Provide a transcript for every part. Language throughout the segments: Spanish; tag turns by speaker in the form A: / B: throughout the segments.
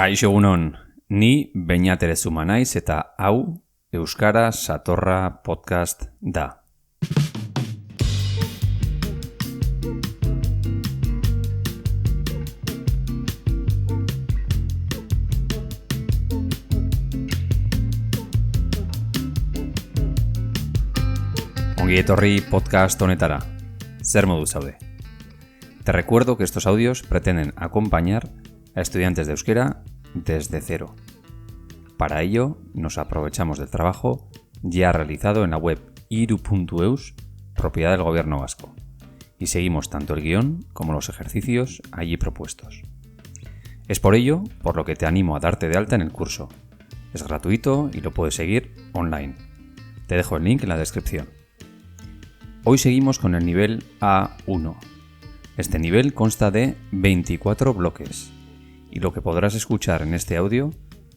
A: Kaixo egunon, ni Beñat Erezuma naiz eta hau Euskara Satorra podcast da. Ongi etorri podcast honetara. Zer modu zaude? Te recuerdo que estos audios pretenden acompañar a estudiantes de euskera desde cero. Para ello, nos aprovechamos del trabajo ya realizado en la web iru.eus, propiedad del Gobierno vasco, y seguimos tanto el guión como los ejercicios allí propuestos. Es por ello por lo que te animo a darte de alta en el curso. Es gratuito y lo puedes seguir online. Te dejo el link en la descripción. Hoy seguimos con el nivel A1. Este nivel consta de 24 bloques. Y lo que podrás escuchar en este audio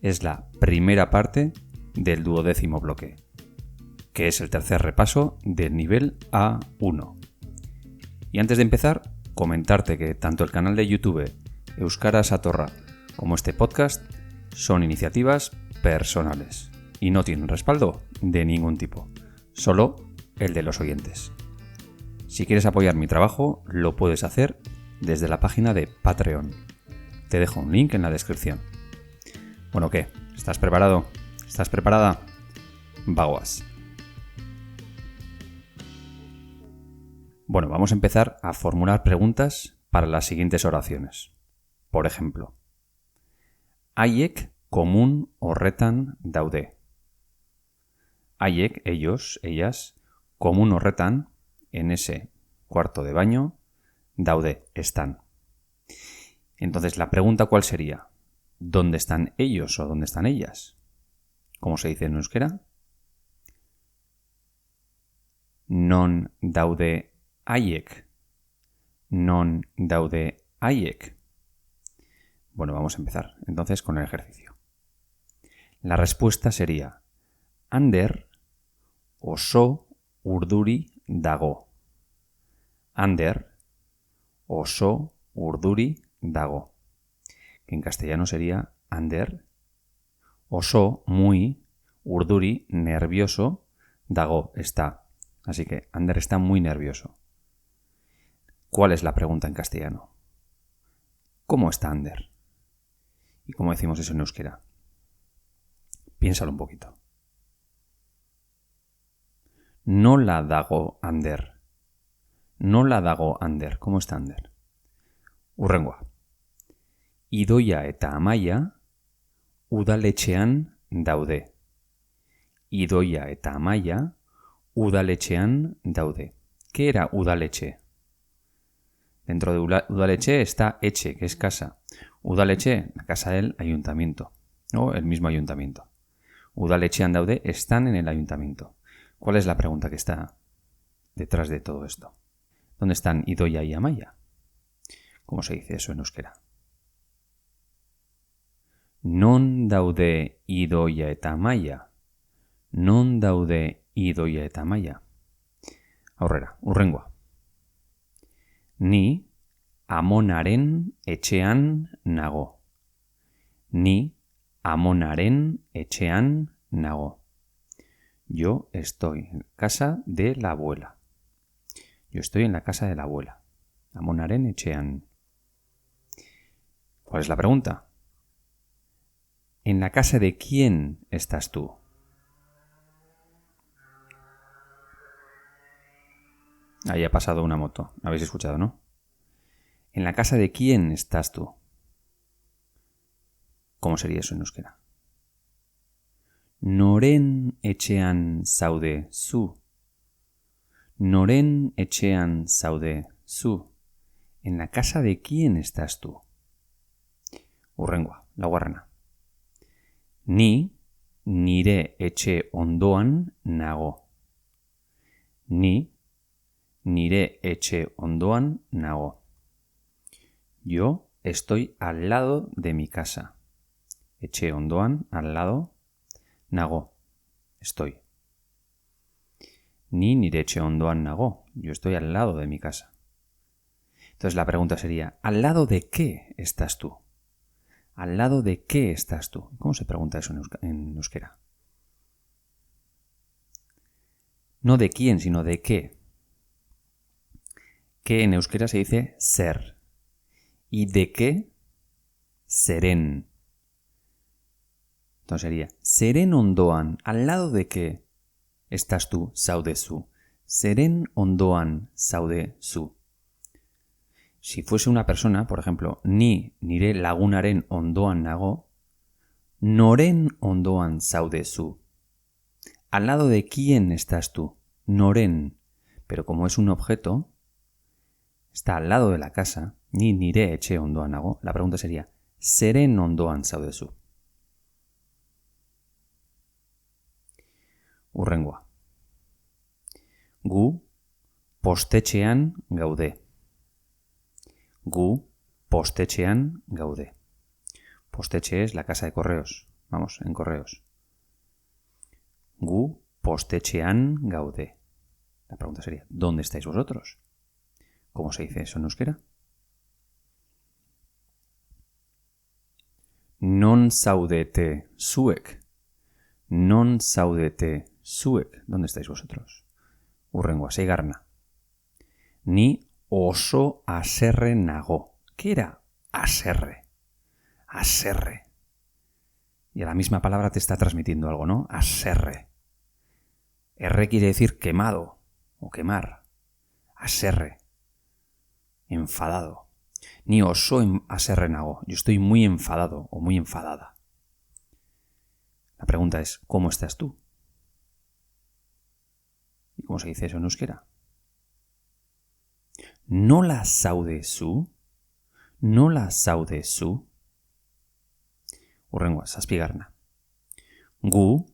A: es la primera parte del 12º bloque, que es el tercer repaso del nivel A1. Y antes de empezar, comentarte que tanto el canal de YouTube Euskara Satorra como este podcast son iniciativas personales y no tienen respaldo de ningún tipo, solo el de los oyentes. Si quieres apoyar mi trabajo, lo puedes hacer desde la página de Patreon. Te dejo un link en la descripción. Bueno, ¿qué? ¿Estás preparado? ¿Estás preparada? Vaguas. Bueno, vamos a empezar a formular preguntas para las siguientes oraciones. Por ejemplo, haiek komun horretan daude. Haiek, ellos, ellas, komun horretan, en ese cuarto de baño, daude, están. Entonces, la pregunta ¿cuál sería? ¿Dónde están ellos o dónde están ellas? ¿Cómo se dice en euskera? Non daude haiek. Non daude haiek. Bueno, vamos a empezar entonces con el ejercicio. La respuesta sería Ander oso urduri dago. Ander oso urduri dago. Que en castellano sería Ander oso, muy, urduri, nervioso, dago, está. Así que Ander está muy nervioso. ¿Cuál es la pregunta en castellano? ¿Cómo está Ander? ¿Y cómo decimos eso en euskera? Piénsalo un poquito. Nola dago Ander. Nola dago Ander. ¿Cómo está Ander? Hurrengoa. Idoia eta Amaia udaletxean daude. Idoia eta Amaia udaletxean daude. ¿Qué era udaletxe? Dentro de udaletxe está eche, que es casa. Udaletxe, la casa del ayuntamiento, o el mismo ayuntamiento. Udaletxean daude, están en el ayuntamiento. ¿Cuál es la pregunta que está detrás de todo esto? ¿Dónde están Idoia y Amaia? ¿Cómo se dice eso en euskera? Non daude Idoia eta Amaia. Non daude Idoia eta Amaia. Aurrera, hurrengoa. Ni amonaren etxean nago. Ni amonaren etxean nago. Yo estoy en casa de la abuela. Yo estoy en la casa de la abuela. Amonaren etxean. ¿Cuál es la pregunta? ¿En la casa de quién estás tú? Ahí ha pasado una moto. ¿Habéis escuchado, no? ¿En la casa de quién estás tú? ¿Cómo sería eso en euskera? Noren etxean zaude zu. Noren etxean zaude zu. ¿En la casa de quién estás tú? Hurrengoa, laugarrena. Ni nire etxe ondoan nago. Ni nire etxe ondoan nago. Yo estoy al lado de mi casa. Etxe ondoan, al lado, nago, estoy. Ni nire etxe ondoan nago. Yo estoy al lado de mi casa. Entonces la pregunta sería, ¿al lado de qué estás tú? ¿Al lado de qué estás tú? ¿Cómo se pregunta eso en euskera? No de quién, sino de qué. Que en euskera se dice ser. ¿Y de qué? Seren. Entonces sería, seren ondoan, ¿al lado de qué estás tú, zaudezu? Seren ondoan zaudezu. Si fuese una persona, por ejemplo, ni nire lagunaren ondoan nago, noren ondoan zaudezu. ¿Al lado de quién estás tú? Noren. Pero como es un objeto, está al lado de la casa, ni nire etxe ondoan nago, la pregunta sería, seren ondoan zaudezu. Hurrengoa. Gu postetxean gaude. Gu postetxean gaude. Postetxe es la casa de correos. Vamos, en correos. Gu postetxean gaude. La pregunta sería, ¿dónde estáis vosotros? ¿Cómo se dice eso en euskera? Non zaudete zuek. Non zaudete zuek. ¿Dónde estáis vosotros? Hurrengoa, seigarrena. Ni oso haserre nago. ¿Qué era haserre? Haserre. Y a la misma palabra te está transmitiendo algo, ¿no? Haserre. R quiere decir quemado o quemar. Haserre. Enfadado. Ni oso haserre nago. Yo estoy muy enfadado o muy enfadada. La pregunta es, ¿cómo estás tú? ¿Y cómo se dice eso en euskera? Nola zaudezu? Nola zaudezu? Hurrengoa, zazpigarrena. Gu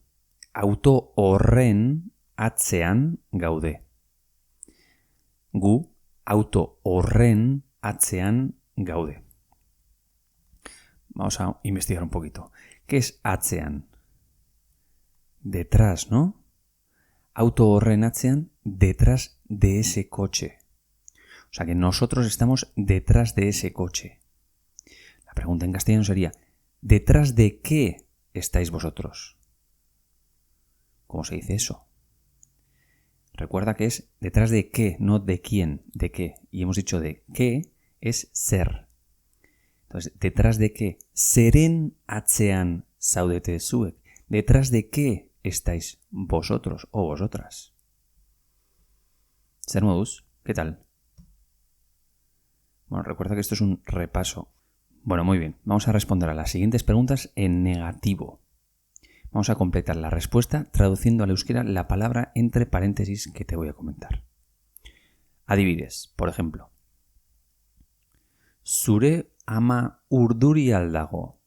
A: auto horren atzean gaude. Gu auto horren atzean gaude. Vamos a investigar un poquito. ¿Qué es atzean? Detrás, ¿no? Auto horren atzean, detrás de ese coche. O sea que nosotros estamos detrás de ese coche. La pregunta en castellano sería, ¿detrás de qué estáis vosotros? ¿Cómo se dice eso? Recuerda que es detrás de qué, no de quién, de qué. Y hemos dicho de qué es ser. Entonces, ¿detrás de qué? Seren atzean zaudete zuek. ¿Detrás de qué estáis vosotros o vosotras? Zer moduz, ¿qué tal? Bueno, recuerda que esto es un repaso. Bueno, muy bien. Vamos a responder a las siguientes preguntas en negativo. Vamos a completar la respuesta traduciendo al euskera la palabra entre paréntesis que te voy a comentar. Adibidez, por ejemplo. Zure ama urduri al dago.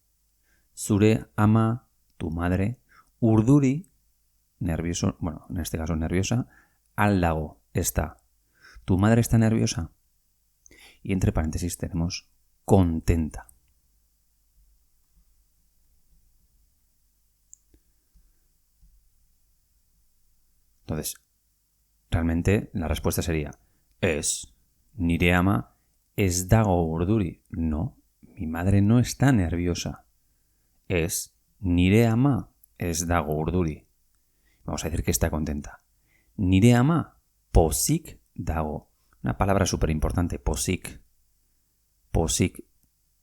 A: Zure ama, tu madre, urduri, nervioso, bueno, en este caso nerviosa, al dago, está. ¿Tu madre está nerviosa? Y entre paréntesis tenemos contenta. Entonces, realmente la respuesta sería es, nire ama ez dago urduri. No, mi madre no está nerviosa. Es, nire ama ez dago urduri. Vamos a decir que está contenta. Nire ama pozik dago. Una palabra súper importante, pozik. Pozik.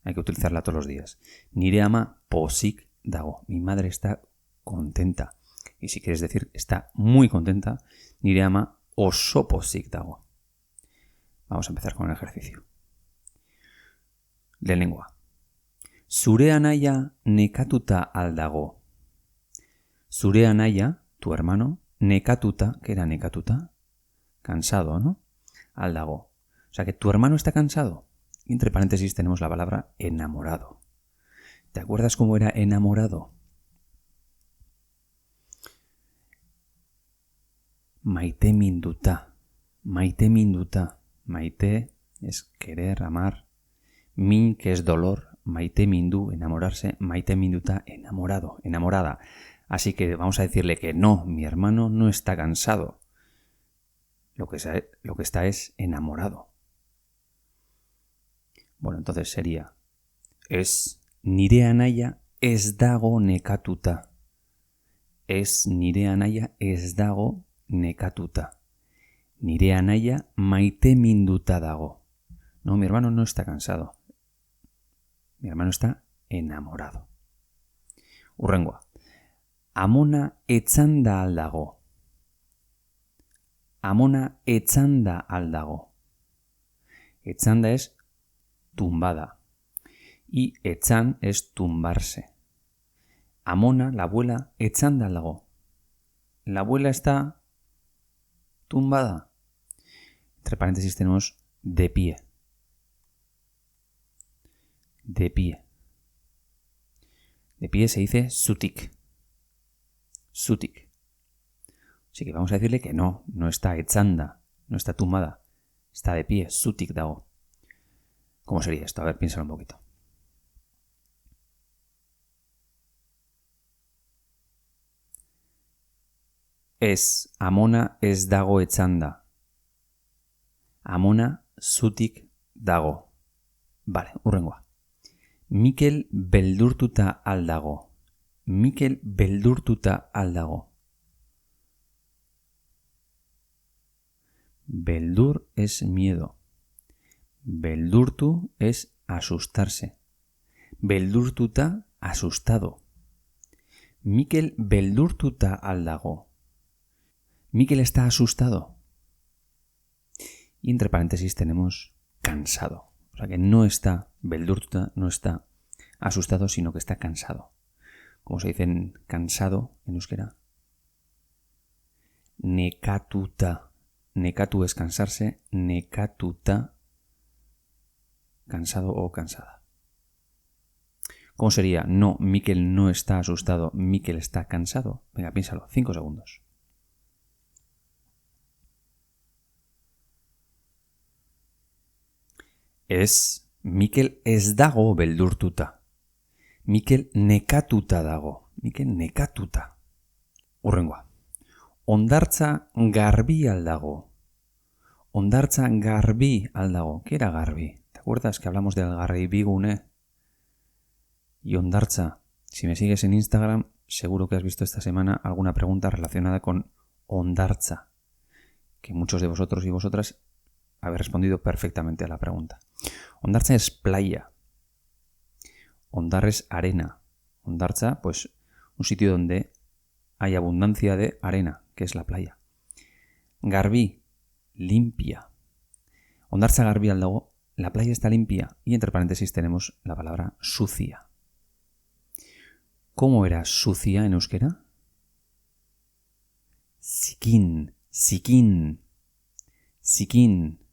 A: Hay que utilizarla todos los días. Nire ama pozik dago. Mi madre está contenta. Y si quieres decir está muy contenta, nire ama oso pozik dago. Vamos a empezar con el ejercicio. Lehenengoa. Zure anaia nekatuta al dago. Zure anaia, tu hermano, nekatuta, ¿qué era nekatuta? Cansado, ¿no? Al dago. O sea que tu hermano está cansado. Y entre paréntesis tenemos la palabra enamorado. ¿Te acuerdas cómo era enamorado? Maite minduta. Maite minduta. Maite es querer, amar. Min, que es dolor. Maite mindu, enamorarse. Maite minduta, enamorado, enamorada. Así que vamos a decirle que no, mi hermano no está cansado. Lo que está es enamorado. Bueno, entonces sería es nire anaia ez dago nekatuta. Ez nire anaia ez dago nekatuta. Nire anaia maite minduta dago. No, mi hermano no está cansado. Mi hermano está enamorado. Hurrengoa. Amona etzanda aldago. Amona etzanda aldago. Etzanda es tumbada. Y etzan es tumbarse. Amona, la abuela, etzanda aldago. La abuela está tumbada. Entre paréntesis tenemos de pie. De pie. De pie se dice zutik. Zutik. Así que vamos a decirle que no está etzanda, no está tumbada. Está de pie, zutik dago. ¿Cómo sería esto? A ver, piénsalo un poquito. Ez, amona ez dago etzanda. Amona zutik dago. Vale, hurrengoa. Mikel beldurtuta aldago. Mikel beldurtuta aldago. Beldur es miedo. Beldurtu es asustarse. Beldurtuta, asustado. Mikel beldurtuta aldago. Mikel está asustado. Y entre paréntesis tenemos cansado. O sea que no está beldurtuta, no está asustado, sino que está cansado. Como se dice cansado en euskera. Nekatuta. Nekatu es cansarse. Nekatuta, cansado o cansada. ¿Cómo sería? No, Mikel no está asustado, Mikel está cansado. Venga, piénsalo. 5 segundos. Es Mikel ez dago beldurtuta. Mikel nekatuta dago. Mikel nekatuta. Hurrengoa. Hondartza garbi aldago. Hondartza garbi aldago. ¿Qué era garbi? ¿Te acuerdas que hablamos del garbigune? Y hondartza. Si me sigues en Instagram, seguro que has visto esta semana alguna pregunta relacionada con hondartza. Que muchos de vosotros y vosotras habéis respondido perfectamente a la pregunta. Hondartza es playa. Hondar es arena. Hondartza, pues, un sitio donde hay abundancia de arena, que es la playa. Garbi, limpia. Hondartza garbi aldago, la playa está limpia. Y entre paréntesis tenemos la palabra sucia. ¿Cómo era sucia en euskera? Zikin, zikin, zikin.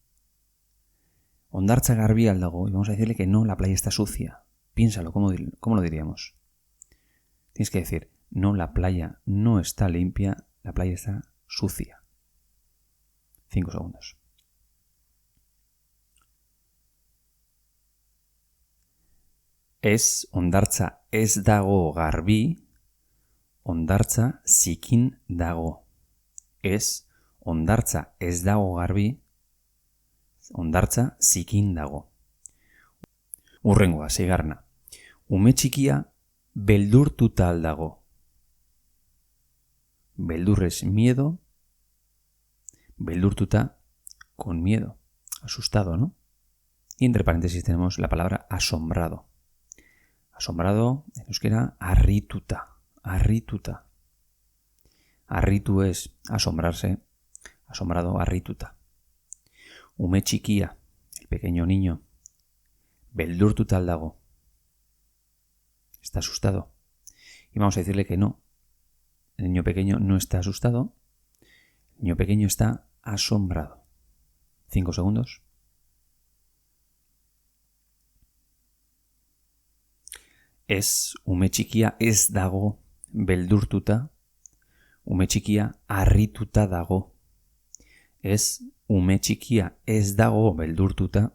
A: Hondartza garbi aldago, y vamos a decirle que no, la playa está sucia. Piénsalo, ¿cómo lo diríamos? Tienes que decir, no, la playa no está limpia, la playa está sucia. 5 segundos. Ez hondartza ez dago garbi, hondartza zikin dago. Ez hondartza ez dago garbi, hondartza zikin dago. Hurrengoa, seigarna. Ume txikia beldurtuta aldago. Beldur es miedo. Beldurtuta con miedo. Asustado, ¿no? Y entre paréntesis tenemos la palabra asombrado. Asombrado, en euskera, harrituta. Harrituta. Harritu es asombrarse. Asombrado, harrituta. Ume txikia, el pequeño niño. Beldurtuta aldago. Está asustado. Y vamos a decirle que no. El niño pequeño no está asustado. El niño pequeño está asombrado. 5 segundos. Ez ume txikia ez dago beldurtuta. Ume txikia harrituta dago. Ez ume txikia ez dago beldurtuta.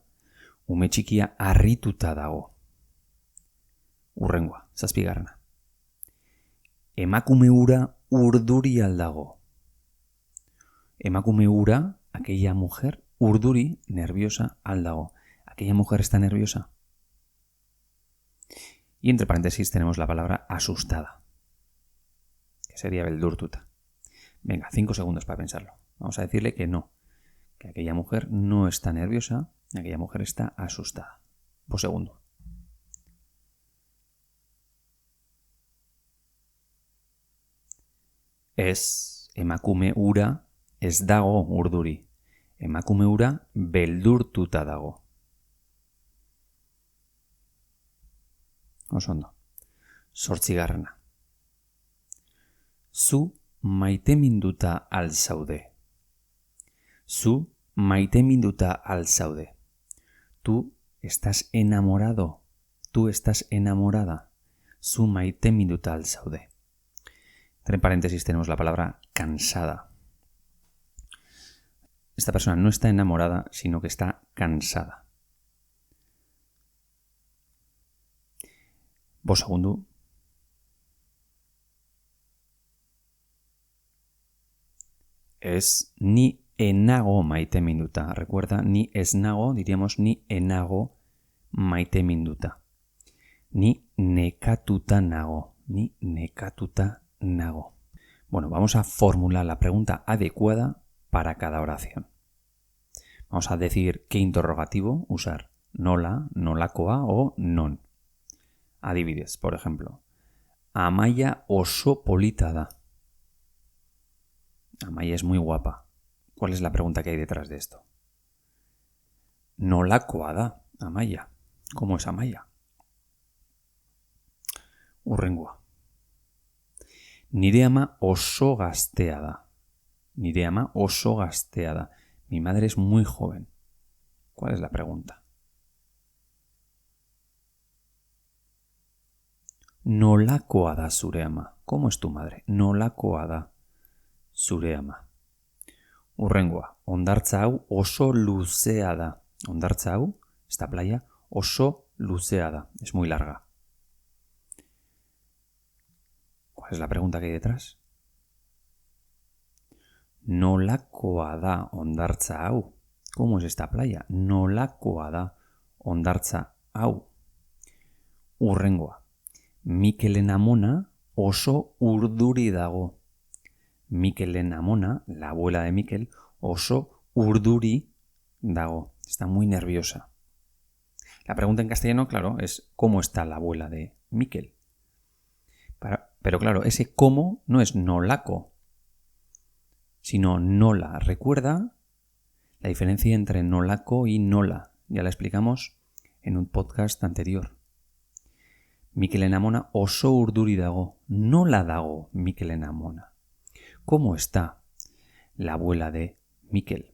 A: Ume txikia harrituta dago. Hurrengoa, 7. Emakume hura urduri aldago. Emakume hura, aquella mujer, urduri, nerviosa, aldago. Aquella mujer está nerviosa. Y entre paréntesis tenemos la palabra asustada, que sería beldurtuta. Venga, 5 segundos para pensarlo. Vamos a decirle que no, que aquella mujer no está nerviosa, aquella mujer está asustada. Por segundo. Ez emakume hura ez dago urduri. Emakume hura beldurtuta dago. Oso ondo. 8. Zu maiteminduta al zaude. Zu maiteminduta al zaude. Tú estás enamorado. Tú estás enamorada. Zu maiteminduta al zaude. Entre paréntesis tenemos la palabra cansada. Esta persona no está enamorada, sino que está cansada. Bost segundu. Es ni enago maiteminduta. Recuerda, ni ez nago, diríamos ni enago maiteminduta. Ni nekatuta nago. Ni nekatuta nago. Bueno, vamos a formular la pregunta adecuada para cada oración. Vamos a decir qué interrogativo usar. Nola, nolakoa o non. Adibidez, por ejemplo. Amaia oso polita da. Amaia es muy guapa. ¿Cuál es la pregunta que hay detrás de esto? Nolakoa da, Amaia. ¿Cómo es Amaia? Hurrengoa. Nire ama oso gaztea da. Nire ama oso gaztea da. Mi madre es muy joven. ¿Cuál es la pregunta? Nolakoa da zure ama. ¿Cómo es tu madre? Nolakoa da zure ama. Hurrengoa. Hondartza hau oso luzea da. Hondartza hau, esta playa, oso luzea da. Es muy larga. ¿Cuál es la pregunta que hay detrás? Nolakoa da hondartza hau. ¿Cómo es esta playa? Nolakoa da hondartza hau. Hurrengoa. Mikelen amona oso urduri dago. Mikelen amona, la abuela de Mikel, oso urduri dago. Está muy nerviosa. La pregunta en castellano, claro, es ¿cómo está la abuela de Mikel? Pero claro, ese cómo no es nolako, sino nola. Recuerda la diferencia entre nolako y nola. Ya la explicamos en un podcast anterior. Mikelen amona oso urduri dago. Nola dago Mikelen amona. ¿Cómo está la abuela de Mikel?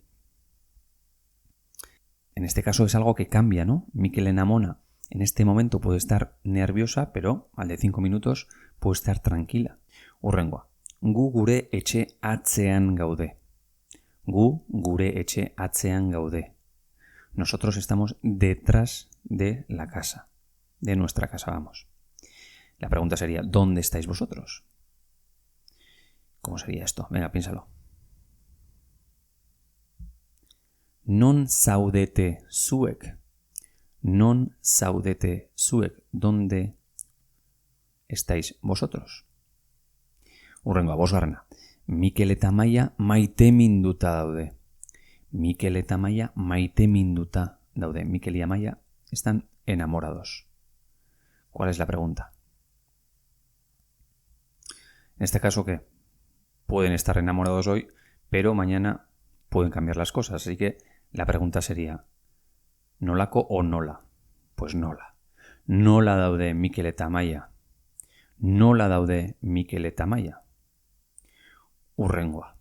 A: En este caso es algo que cambia, ¿no? Mikelen amona en este momento puede estar nerviosa, pero al de 5 minutos puede estar tranquila. Hurrengoa. Gu gure etxe atzean gaude. Gu gure etxe atzean gaude. Nosotros estamos detrás de la casa. De nuestra casa, vamos. La pregunta sería, ¿dónde estáis vosotros? ¿Cómo sería esto? Venga, piénsalo. Non zaudete zuek. Non zaudete zuek. ¿Dónde estáis vosotros? Hurrengoa, 5. Mikel eta Amaia maiteminduta daude. Mikel eta Amaia maiteminduta daude. Mikel y Amaia están enamorados. ¿Cuál es la pregunta? En este caso, ¿qué? Pueden estar enamorados hoy, pero mañana pueden cambiar las cosas. Así que la pregunta sería, ¿nolako o nola? Pues nola. Nola daude Mikel eta Amaia. Nola daude Mikel eta Amaia. Hurrengoa.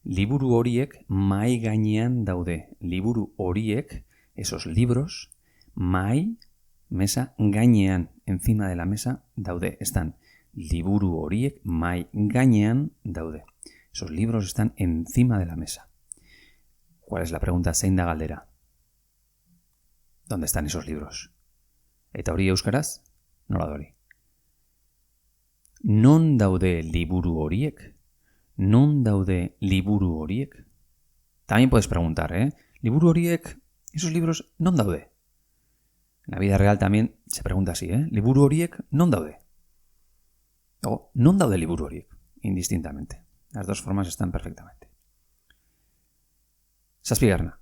A: Liburu horiek mahai gainean daude. Liburu horiek, esos libros, mahai, mesa, gainean, encima de la mesa, daude. Están liburu horiek mahai gainean daude. Esos libros están encima de la mesa. ¿Cuál es la pregunta? Zein da galdera? ¿Dónde están esos libros? Eta hori euskaraz? Nola da hori? Non daude liburu horiek? Non daude liburu horiek? También puedes preguntar, ¿eh? Liburu horiek, esos libros, non daude? En la vida real también se pregunta así, liburu horiek non daude? O non daude liburu horiek, indistintamente. Las dos formas están perfectamente. Zazpigarrena.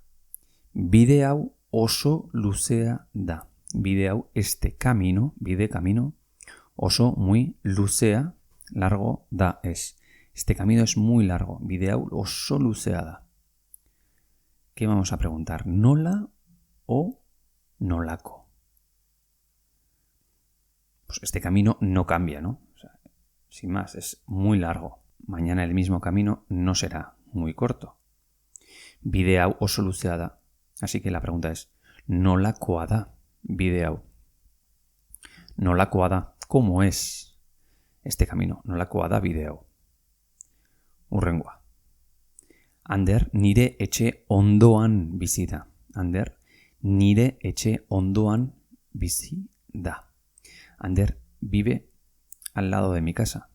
A: Bide hau oso luzea da. Bide hau, este camino, bide camino, oso muy luzea, largo da es. Este camino es muy largo. Bide hau oso luzea da. ¿Qué vamos a preguntar? ¿Nola o nolako? Pues este camino no cambia, ¿no? O sea, sin más, es muy largo. Mañana el mismo camino no será muy corto. Bide hau oso luzea da. Así que la pregunta es, nolakoa da bide hau? Nolakoa da. ¿Cómo es este camino? Nolakoa da bide hau? Hurrengoa. Ander nire etxe ondoan bizi da. Ander nire etxe ondoan bizi da. Ander vive al lado de mi casa.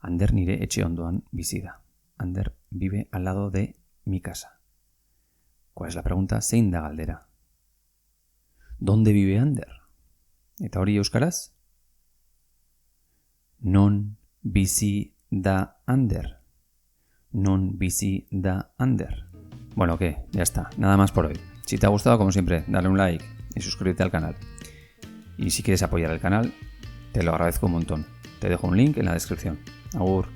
A: Ander nire etxe ondoan bizi da. Ander vive al lado de mi casa. ¿Cuál es la pregunta? Zein da galdera? ¿Dónde vive Ander? Eta hori euskaraz? Non bizi da Ander? Non bizi da Ander. Bueno, ¿qué? Ya está. Nada más por hoy. Si te ha gustado, como siempre, dale un like y suscríbete al canal. Y si quieres apoyar el canal, te lo agradezco un montón. Te dejo un link en la descripción. Agur.